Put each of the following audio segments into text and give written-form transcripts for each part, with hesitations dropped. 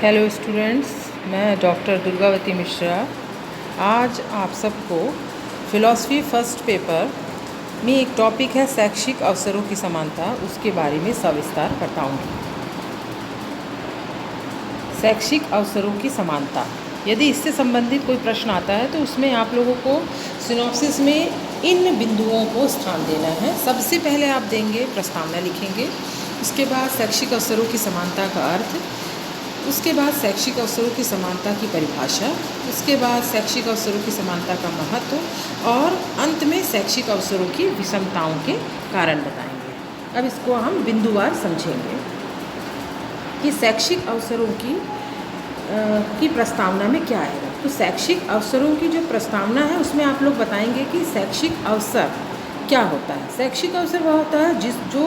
Hello students, मैं doctor Durgavati Mishra आज आप सबको फ़िलॉसफ़ी फर्स्ट पेपर में एक टॉपिक है शैक्षिक अवसरों की समानता, उसके बारे में सविस्तार बताऊंगी। शैक्षिक अवसरों की समानता, यदि इससे संबंधित कोई प्रश्न आता है तो उसमें आप लोगों को सिनॉप्सिस में इन बिंदुओं को स्थान देना है। सबसे पहले आप देंगे प्रस्तावना लिखेंगे, उसके बाद शैक्षिक अवसरों की समानता का अर्थ, उसके बाद शैक्षिक अवसरों की समानता की परिभाषा, उसके बाद शैक्षिक अवसरों की समानता का महत्व और अंत में शैक्षिक अवसरों की विषमताओं के कारण बताएंगे। अब इसको हम बिंदुवार समझेंगे कि शैक्षिक अवसरों की प्रस्तावना में क्या आएगा। तो शैक्षिक अवसरों की जो प्रस्तावना है उसमें आप लोग बताएंगे कि शैक्षिक अवसर क्या होता है। शैक्षिक अवसर वह होता है जो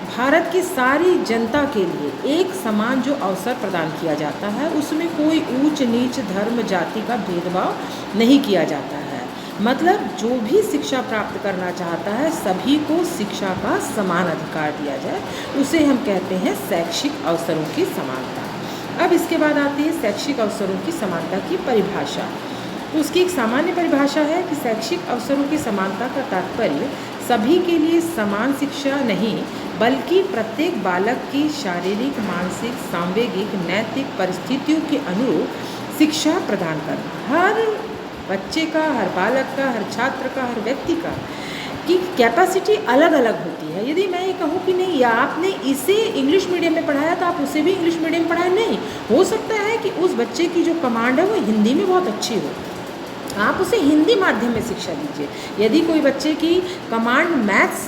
भारत की सारी जनता के लिए एक समान जो अवसर प्रदान किया जाता है, उसमें कोई ऊंच नीच धर्म जाति का भेदभाव नहीं किया जाता है। मतलब जो भी शिक्षा प्राप्त करना चाहता है सभी को शिक्षा का समान अधिकार दिया जाए, उसे हम कहते हैं शैक्षिक अवसरों की समानता। अब इसके बाद आती है शैक्षिक अवसरों की समानता की परिभाषा। तो उसकी एक सामान्य परिभाषा है कि शैक्षिक अवसरों की समानता का तात्पर्य सभी के लिए समान शिक्षा नहीं, बल्कि प्रत्येक बालक की शारीरिक, मानसिक, सांवेगिक, नैतिक परिस्थितियों के अनुरूप शिक्षा प्रदान करना। हर बच्चे का, हर बालक का, हर छात्र का, हर व्यक्ति का की कैपेसिटी अलग अलग होती है। यदि मैं ये कहूँ कि नहीं आपने इसे इंग्लिश मीडियम में पढ़ाया तो आप उसे भी इंग्लिश मीडियम में पढ़ाएं, नहीं हो सकता है कि उस बच्चे की जो कमांड है वो हिंदी में बहुत अच्छी हो, आप उसे हिंदी माध्यम में शिक्षा दीजिए। यदि कोई बच्चे की कमांड मैथ्स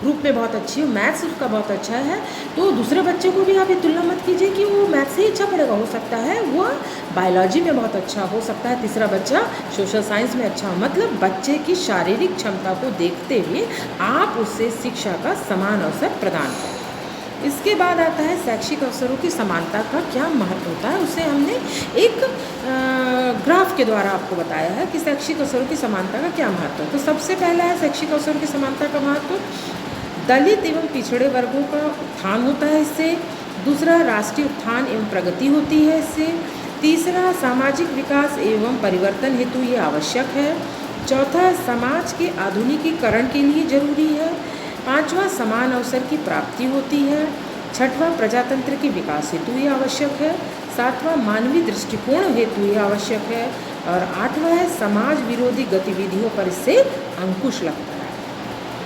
ग्रुप में बहुत अच्छी हो, मैथ्स उसका बहुत अच्छा है, तो दूसरे बच्चे को भी आप ये तुलना मत कीजिए कि वो मैथ्स से ही अच्छा पढ़ेगा। हो सकता है वो बायोलॉजी में बहुत अच्छा, हो सकता है तीसरा बच्चा सोशल साइंस में अच्छा हो। मतलब बच्चे की शारीरिक क्षमता को देखते हुए आप उससे शिक्षा का समान अवसर प्रदान करें। इसके बाद आता है शैक्षिक अवसरों की समानता का क्या महत्व होता है। उसे हमने एक ग्राफ के द्वारा आपको बताया है कि शैक्षिक अवसरों की समानता का क्या महत्व है। तो सबसे पहला है शैक्षिक अवसरों की समानता का महत्व, दलित एवं पिछड़े वर्गों का उत्थान होता है इससे। दूसरा, राष्ट्रीय उत्थान एवं प्रगति होती है इससे। तीसरा, सामाजिक विकास एवं परिवर्तन हेतु ये आवश्यक है। चौथा, समाज के आधुनिकीकरण के लिए जरूरी है। पांचवा, समान अवसर की प्राप्ति होती है। छठवां, प्रजातंत्र के विकास हेतु ये आवश्यक है। सातवां, मानवीय दृष्टिकोण हेतु ये आवश्यक है। और आठवां है समाज विरोधी गतिविधियों पर इससे अंकुश लगता है।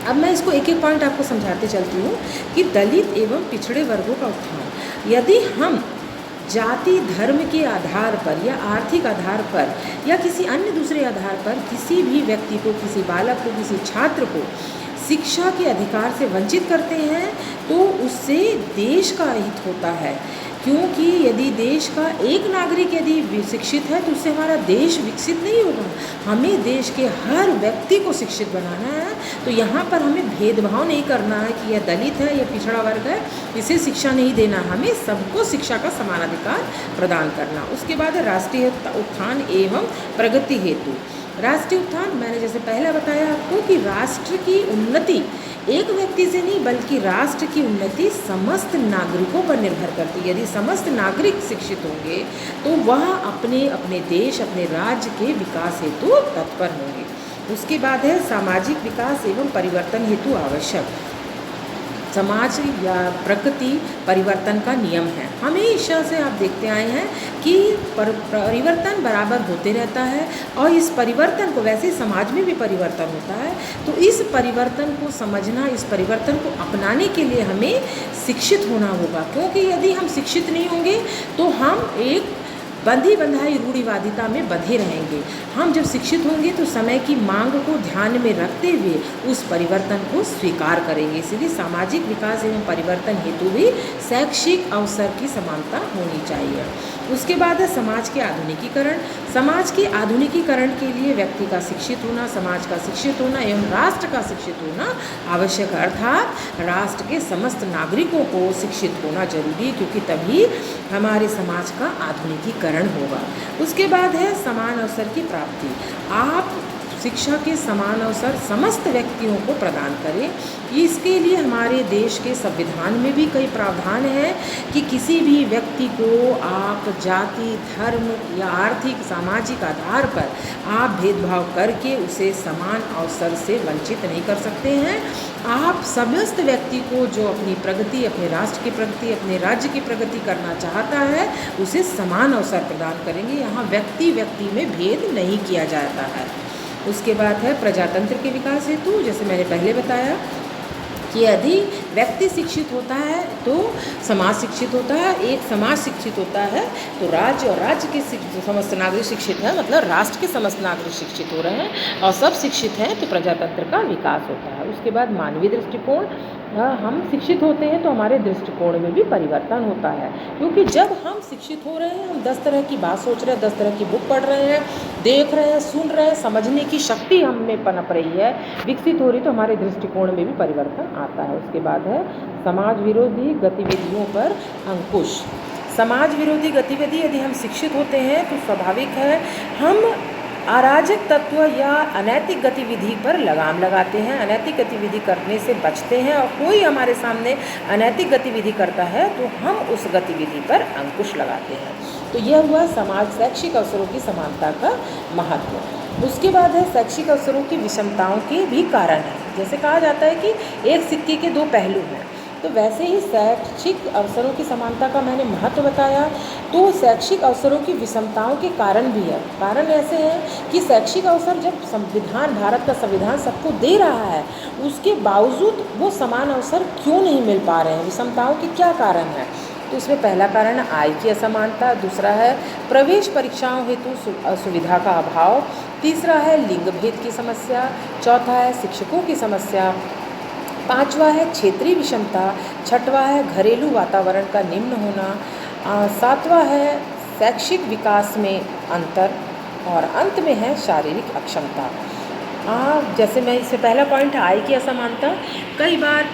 अब मैं इसको एक एक पॉइंट आपको समझाते चलती हूँ कि दलित एवं पिछड़े वर्गों का उत्थान, यदि हम जाति धर्म के आधार पर या आर्थिक आधार पर या किसी अन्य दूसरे आधार पर किसी भी व्यक्ति को, किसी बालक को, किसी छात्र को शिक्षा के अधिकार से वंचित करते हैं तो उससे देश का हित होता है। क्योंकि यदि देश का एक नागरिक यदि शिक्षित है तो उससे हमारा देश विकसित नहीं होगा। हमें देश के हर व्यक्ति को शिक्षित बनाना है। तो यहाँ पर हमें भेदभाव नहीं करना है कि यह दलित है, यह पिछड़ा वर्ग है, इसे शिक्षा नहीं देना। हमें सबको शिक्षा का समान अधिकार प्रदान करना। उसके बाद है राष्ट्रीय उत्थान एवं प्रगति हेतु। राष्ट्रीय उत्थान, मैंने जैसे पहले बताया आपको कि राष्ट्र की उन्नति एक व्यक्ति से नहीं बल्कि राष्ट्र की उन्नति समस्त नागरिकों पर निर्भर करती है। यदि समस्त नागरिक शिक्षित होंगे तो वह अपने अपने देश, अपने राज्य के विकास हेतु तत्पर होंगे। उसके बाद है सामाजिक विकास एवं परिवर्तन हेतु आवश्यक। समाज या प्रकृति परिवर्तन का नियम है। हमेशा से आप देखते आए हैं कि परिवर्तन बराबर होते रहता है और इस परिवर्तन को, वैसे समाज में भी परिवर्तन होता है, तो इस परिवर्तन को समझना, इस परिवर्तन को अपनाने के लिए हमें शिक्षित होना होगा। क्योंकि यदि हम शिक्षित नहीं होंगे तो हम एक बंधी बंधाई रूढ़िवादिता में बंधे रहेंगे। हम जब शिक्षित होंगे तो समय की मांग को ध्यान में रखते हुए उस परिवर्तन को स्वीकार करेंगे। इसलिए सामाजिक विकास एवं परिवर्तन हेतु भी शैक्षिक अवसर की समानता होनी चाहिए। उसके बाद है समाज के आधुनिकीकरण। समाज के आधुनिकीकरण के लिए व्यक्ति का शिक्षित होना, समाज का शिक्षित होना एवं राष्ट्र का शिक्षित होना आवश्यक है। अर्थात राष्ट्र के समस्त नागरिकों को शिक्षित होना जरूरी है, क्योंकि तभी हमारे समाज का आधुनिकीकरण होगा। उसके बाद है समान अवसर की प्राप्ति। आप शिक्षा के समान अवसर समस्त व्यक्तियों को प्रदान करें। इसके लिए हमारे देश के संविधान में भी कई प्रावधान हैं कि किसी भी व्यक्ति को आप जाति, धर्म या आर्थिक सामाजिक आधार पर आप भेदभाव करके उसे समान अवसर से वंचित नहीं कर सकते हैं। आप समस्त व्यक्ति को जो अपनी प्रगति, अपने राष्ट्र की प्रगति, अपने राज्य की प्रगति करना चाहता है उसे समान अवसर प्रदान करेंगे। यहाँ व्यक्ति व्यक्ति में भेद नहीं किया जाता है। उसके बाद है प्रजातंत्र के विकास हेतु, जैसे मैंने पहले बताया कि यदि व्यक्ति शिक्षित होता है तो समाज शिक्षित होता है, एक समाज शिक्षित होता है तो राज्य, और राज्य के समस्त नागरिक शिक्षित हैं, मतलब राष्ट्र के समस्त नागरिक शिक्षित हो रहे हैं और सब शिक्षित हैं तो प्रजातंत्र का विकास होता है। उसके बाद मानवीय दृष्टिकोण, हम शिक्षित होते हैं तो हमारे दृष्टिकोण में भी परिवर्तन होता है, क्योंकि जब हम शिक्षित हो रहे हैं, हम 10 तरह की बात सोच रहे हैं, 10 तरह की बुक पढ़ रहे हैं, देख रहे हैं, सुन रहे हैं, समझने की शक्ति हम में पनप रही है, विकसित हो रही, तो हमारे दृष्टिकोण में भी परिवर्तन आता है। उसके बाद है समाज विरोधी गतिविधियों पर अंकुश। समाज विरोधी गतिविधि, यदि हम शिक्षित होते हैं तो स्वाभाविक है हम अराजक तत्व या अनैतिक गतिविधि पर लगाम लगाते हैं, अनैतिक गतिविधि करने से बचते हैं, और कोई हमारे सामने अनैतिक गतिविधि करता है तो हम उस गतिविधि पर अंकुश लगाते हैं। तो यह हुआ समाज शैक्षिक अवसरों की समानता का महत्व। उसके बाद है शैक्षिक अवसरों की विषमताओं के भी कारण हैं। जैसे कहा जाता है कि एक सिक्के के 2 पहलू हैं, तो वैसे ही शैक्षिक अवसरों की समानता का मैंने महत्व बताया, तो शैक्षिक अवसरों की विषमताओं के कारण भी है। कारण ऐसे हैं कि शैक्षिक अवसर जब संविधान, भारत का संविधान सबको दे रहा है, उसके बावजूद वो समान अवसर क्यों नहीं मिल पा रहे हैं, विषमताओं के क्या कारण हैं? तो इसमें पहला कारण है आय की असमानता, दूसरा है प्रवेश परीक्षाओं हेतु सुविधा का अभाव, तीसरा है लिंग भेद की समस्या, चौथा है शिक्षकों की समस्या, पांचवा है क्षेत्रीय विषमता, छठवा है घरेलू वातावरण का निम्न होना, सातवां है शैक्षिक विकास में अंतर, और अंत में है शारीरिक अक्षमता। जैसे मैं इससे पहला पॉइंट है आय की असमानता। कई बार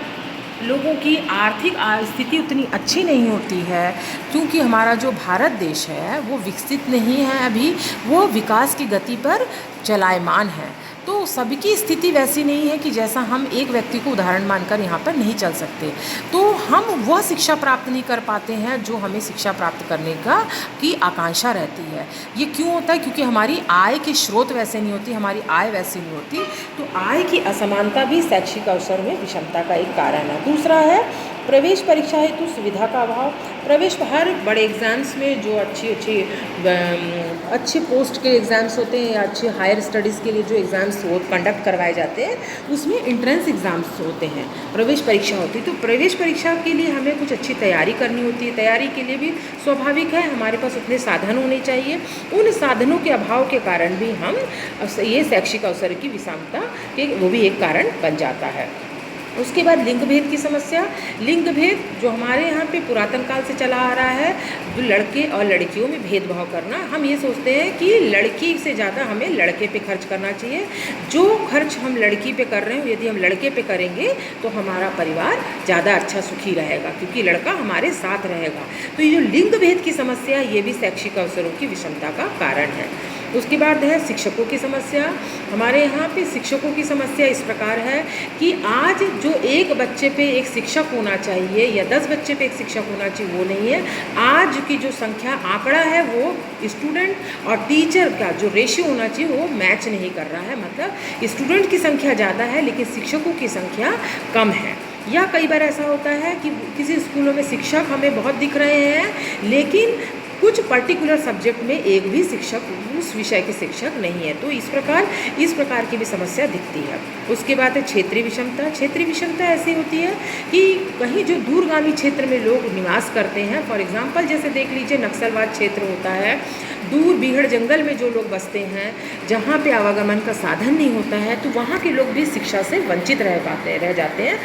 लोगों की आर्थिक स्थिति उतनी अच्छी नहीं होती है, क्योंकि हमारा जो भारत देश है वो विकसित नहीं है, अभी वो विकास की गति पर चलायमान है, तो सबकी स्थिति वैसी नहीं है कि जैसा हम एक व्यक्ति को उदाहरण मानकर यहाँ पर नहीं चल सकते, तो हम वह शिक्षा प्राप्त नहीं कर पाते हैं जो हमें शिक्षा प्राप्त करने की आकांक्षा रहती है। ये क्यों होता है? क्योंकि हमारी आय के स्रोत वैसे नहीं होती, हमारी आय वैसी नहीं होती, तो आय की असमानता भी शैक्षिक अवसर में विषमता का एक कारण है। दूसरा है प्रवेश परीक्षा हेतु सुविधा का अभाव। प्रवेश हर बड़े एग्ज़ाम्स में जो अच्छे पोस्ट के एग्ज़ाम्स होते हैं या अच्छे हायर स्टडीज़ के लिए जो एग्ज़ाम्स कंडक्ट करवाए जाते हैं, उसमें एंट्रेंस एग्ज़ाम्स होते हैं, प्रवेश परीक्षा होती है। तो प्रवेश परीक्षा के लिए हमें कुछ अच्छी तैयारी करनी होती है। तैयारी के लिए भी स्वाभाविक है हमारे पास उतने साधन होने चाहिए, उन साधनों के अभाव के कारण भी हम ये शैक्षिक अवसर की विषमता के वो भी एक कारण बन जाता है। उसके बाद लिंग भेद की समस्या। लिंग भेद जो हमारे यहाँ पे पुरातन काल से चला आ रहा है, जो लड़के और लड़कियों में भेदभाव करना, हम ये सोचते हैं कि लड़की से ज़्यादा हमें लड़के पे खर्च करना चाहिए। जो खर्च हम लड़की पे कर रहे हैं यदि हम लड़के पे करेंगे तो हमारा परिवार ज़्यादा अच्छा सुखी रहेगा, क्योंकि लड़का हमारे साथ रहेगा। तो ये जो लिंग भेद की समस्या, ये भी शैक्षिक अवसरों की विषमता का कारण है। उसके बाद है शिक्षकों की समस्या। हमारे यहाँ पे शिक्षकों की समस्या इस प्रकार है कि आज जो एक बच्चे पे एक शिक्षक होना चाहिए या 10 बच्चे पे एक शिक्षक होना चाहिए, वो नहीं है। आज की जो संख्या आंकड़ा है वो स्टूडेंट और टीचर का जो रेशियो होना चाहिए वो मैच नहीं कर रहा है। मतलब स्टूडेंट की संख्या ज़्यादा है लेकिन शिक्षकों की संख्या कम है। या कई बार ऐसा होता है कि किसी स्कूलों में शिक्षक हमें बहुत दिख रहे हैं लेकिन कुछ पर्टिकुलर सब्जेक्ट में एक भी शिक्षक उस विषय के शिक्षक नहीं है। तो इस प्रकार की भी समस्या दिखती है। उसके बाद है क्षेत्रीय विषमता। क्षेत्रीय विषमता ऐसी होती है कि कहीं जो दूरगामी क्षेत्र में लोग निवास करते हैं, फॉर एग्जांपल जैसे देख लीजिए नक्सलवाद क्षेत्र होता है, दूर बीहड़ जंगल में जो लोग बसते हैं, जहाँ पे आवागमन का साधन नहीं होता है, तो वहाँ के लोग भी शिक्षा से वंचित रह जाते हैं।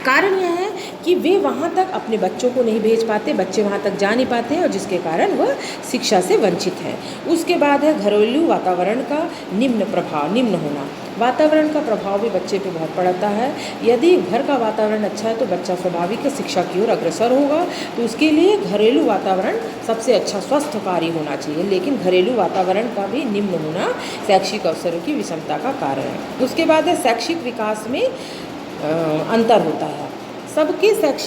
कारण यह है कि वे वहाँ तक अपने बच्चों को नहीं भेज पाते, बच्चे वहाँ तक जा नहीं पाते हैं और जिसके कारण वह शिक्षा से वंचित है। उसके बाद है घरेलू वातावरण का निम्न होना। वातावरण का प्रभाव भी बच्चे पे बहुत पड़ता है। यदि घर का वातावरण अच्छा है तो बच्चा स्वाभाविक शिक्षा की ओर अग्रसर होगा। तो उसके लिए घरेलू वातावरण सबसे अच्छा स्वस्थकारी होना चाहिए, लेकिन घरेलू वातावरण का भी निम्न होना शैक्षिक अवसरों की विषमता का कारण है। उसके बाद है शैक्षिक विकास में अंतर होता है। सबके शैक्षिक